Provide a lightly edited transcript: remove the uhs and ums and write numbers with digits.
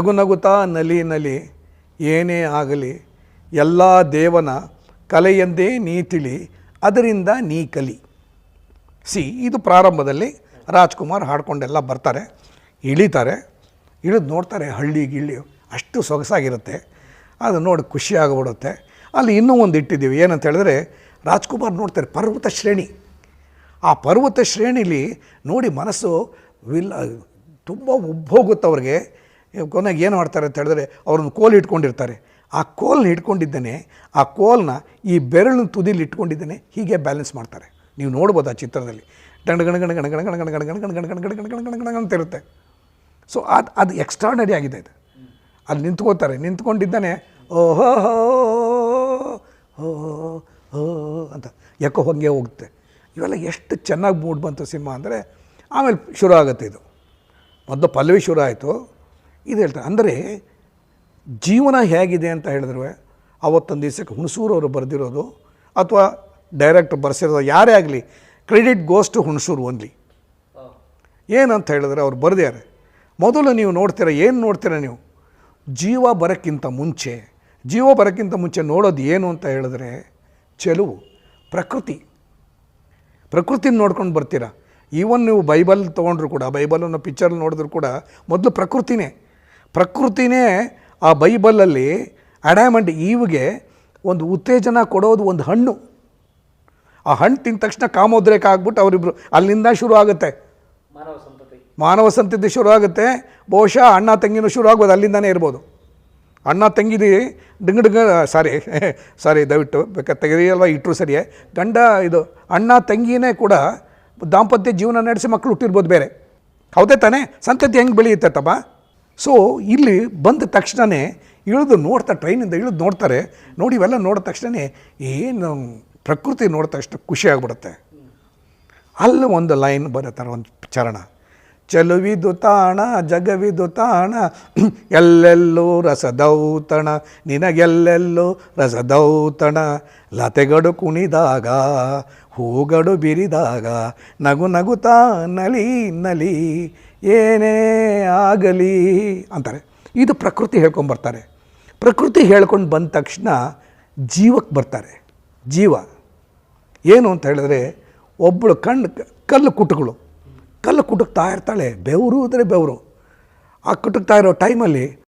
ನಗು ನಗುತ್ತಾ ನಲಿ ನಲಿ ಏನೇ ಆಗಲಿ ಎಲ್ಲ ದೇವನ ಕಲೆಯಂದೇ ನೀ ತಿಳಿ ಅದರಿಂದ ನೀ ಕಲಿ. ಇದು ಪ್ರಾರಂಭದಲ್ಲಿ ರಾಜ್ಕುಮಾರ್ ಹಾಡ್ಕೊಂಡೆಲ್ಲ ಬರ್ತಾರೆ, ಇಳಿತಾರೆ, ಇಳಿದು ನೋಡ್ತಾರೆ ಹಳ್ಳಿ ಗಿಳ್ಳಿ ಅಷ್ಟು ಸೊಗಸಾಗಿರುತ್ತೆ. ಅದು ನೋಡಿ ಖುಷಿ ಆಗಿಬಿಡುತ್ತೆ. ಅಲ್ಲಿ ಇನ್ನೂ ಒಂದು ಇಟ್ಟಿದ್ದೀವಿ, ಏನಂತ ಹೇಳಿದ್ರೆ ರಾಜ್ಕುಮಾರ್ ನೋಡ್ತಾರೆ ಪರ್ವತ ಶ್ರೇಣಿ. ಆ ಪರ್ವತ ಶ್ರೇಣಿಲಿ ನೋಡಿ ಮನಸ್ಸು ತುಂಬ ಉಬ್ಬೋಗುತ್ತೆ ಅವ್ರಿಗೆ. ಕೊನೆಗೆ ಏನು ಮಾಡ್ತಾರೆ ಅಂತ ಹೇಳಿದ್ರೆ ಅವ್ರನ್ನ ಕೋಲ್ ಇಟ್ಕೊಂಡಿರ್ತಾರೆ. ಆ ಕೋಲ್ನ ಹಿಡ್ಕೊಂಡಿದ್ದಾನೆ, ಆ ಕೋಲ್ನ ಈ ಬೆರಳಿನ ತುದಿಲಿ ಇಟ್ಕೊಂಡಿದ್ದಾನೆ, ಹೀಗೆ ಬ್ಯಾಲೆನ್ಸ್ ಮಾಡ್ತಾರೆ. ನೀವು ನೋಡ್ಬೋದು ಆ ಚಿತ್ರದಲ್ಲಿ ಗಣ ಅಂತ ಇರುತ್ತೆ. ಸೊ ಅದು ಎಕ್ಸ್ಟ್ರಾರ್ಡನರಿ ಆಗಿದೆ. ಇದು ಅಲ್ಲಿ ನಿಂತ್ಕೋತಾರೆ, ನಿಂತ್ಕೊಂಡಿದ್ದಾನೆ ಓಹೋ ಹೋ ಅಂತ ಯಾಕೋ ಹೊಂಗೆ ಹೋಗುತ್ತೆ. ಇವೆಲ್ಲ ಎಷ್ಟು ಚೆನ್ನಾಗಿ ಮೂಡ್ ಬಂತು ಸಿನಿಮಾ ಅಂದರೆ ಆಮೇಲೆ ಶುರು ಆಗುತ್ತೆ. ಇದು ಮೊದಲು ಪಲ್ಲವಿ ಶುರು ಆಯಿತು, ಇದು ಹೇಳ್ತಾರೆ. ಅಂದರೆ ಜೀವನ ಹೇಗಿದೆ ಅಂತ ಹೇಳಿದ್ರು ಅವತ್ತೊಂದು ದಿವಸಕ್ಕೆ ಹುಣಸೂರು ಅವರು ಬರೆದಿರೋದು ಅಥವಾ ಡೈರೆಕ್ಟ್ ಬರ್ಸಿರೋದು ಯಾರೇ ಆಗಲಿ, credit goes to Hunsur only. ಏನಂತ ಹೇಳಿದ್ರೆ ಅವ್ರು ಬರೆದಿದ್ದಾರೆ. ಮೊದಲು ನೀವು ನೋಡ್ತೀರ, ಏನು ನೋಡ್ತೀರ ನೀವು, ಜೀವ ಬರೋಕ್ಕಿಂತ ಮುಂಚೆ ನೋಡೋದು ಏನು ಅಂತ ಹೇಳಿದ್ರೆ ಚೆಲುವು, ಪ್ರಕೃತಿನ ನೋಡ್ಕೊಂಡು ಬರ್ತೀರ. ಈವನ್ ನೀವು ಬೈಬಲ್ ತೊಗೊಂಡ್ರು ಕೂಡ, ಬೈಬಲನ್ನು ಪಿಕ್ಚರ್ ನೋಡಿದ್ರು ಕೂಡ ಮೊದಲು ಪ್ರಕೃತಿನೇ ಆ ಬೈಬಲಲ್ಲಿ ಆಡಮ್ ಆ್ಯಂಡ್ ಈವ್ಗೆ ಒಂದು ಉತ್ತೇಜನ ಕೊಡೋದು ಒಂದು ಹಣ್ಣು. ಆ ಹಣ್ಣು ತಿಂದ ತಕ್ಷಣ ಕಾಮೋದ್ರೇಕ ಆಗ್ಬಿಟ್ಟು ಅವರಿಬ್ಬರು ಅಲ್ಲಿಂದ ಶುರು ಆಗುತ್ತೆ, ಮಾನವ ಸಂತತಿ ಶುರು ಆಗುತ್ತೆ. ಬಹುಶಃ ಅಣ್ಣ ತಂಗಿನೂ ಶುರು ಆಗ್ಬೋದು, ಅಲ್ಲಿಂದನೇ ಇರ್ಬೋದು. ಅಣ್ಣ ತಂಗಿದು ಸಾರಿ ದಯವಿಟ್ಟು ಬೇಕಾದ್ರೆ ತೆಗೆಯಲ್ವ ಇಟ್ಟರು ಸರಿಯೇ. ಇದು ಅಣ್ಣ ತಂಗಿನೇ ಕೂಡ ದಾಂಪತ್ಯ ಜೀವನ ನಡೆಸಿ ಮಕ್ಕಳು ಹುಟ್ಟಿರ್ಬೋದು ಬೇರೆ, ಹೌದೇ ತಾನೇ? ಸಂತತಿ ಹೆಂಗೆ ಬೆಳೆಯುತ್ತೆ ತಮ್ಮ. ಸೊ ಇಲ್ಲಿ ಬಂದ ತಕ್ಷಣವೇ ಇಳಿದು ನೋಡ್ತಾ, ಟ್ರೈನಿಂದ ಇಳಿದು ನೋಡ್ತಾರೆ. ನೋಡಿ ಇವೆಲ್ಲ ನೋಡಿದ ತಕ್ಷಣ ಏನು ಪ್ರಕೃತಿ ನೋಡಿದ ತಕ್ಷಣ ಖುಷಿ ಆಗಿಬಿಡುತ್ತೆ. ಅಲ್ಲಿ ಒಂದು ಲೈನ್ ಬರುತ್ತಾರೆ, ಒಂದು ಚರಣ, ಚೆಲುವಿದು ತಾಣ ಜಗವಿದು ತಾಣ ಎಲ್ಲೆಲ್ಲೂ ರಸದೌತಣ ನಿನಗೆಲ್ಲೆಲ್ಲೂ ರಸದೌತಣ ಲತೆಗಡು ಕುಣಿದಾಗ ಹೂಗಡು ಬಿರಿದಾಗ ನಗು ನಗುತ್ತಾ ನಲಿ ನಲಿ ಏನೇ ಆಗಲಿ ಅಂತಾರೆ. ಇದು ಪ್ರಕೃತಿ ಹೇಳ್ಕೊಂಬರ್ತಾರೆ. ಪ್ರಕೃತಿ ಹೇಳ್ಕೊಂಡು ಬಂದ ತಕ್ಷಣ ಜೀವಕ್ಕೆ ಬರ್ತಾರೆ. ಜೀವ ಏನು ಅಂತ ಹೇಳಿದ್ರೆ ಒಬ್ಬಳು ಕಲ್ಲು ಕುಟುಕ್ತಾ ಇರ್ತಾಳೆ, ಬೆವರು ಅಂದರೆ ಬೆವರು. ಆ ಕುಟುಕ್ತಾ ಇರೋ ಟೈಮಲ್ಲಿ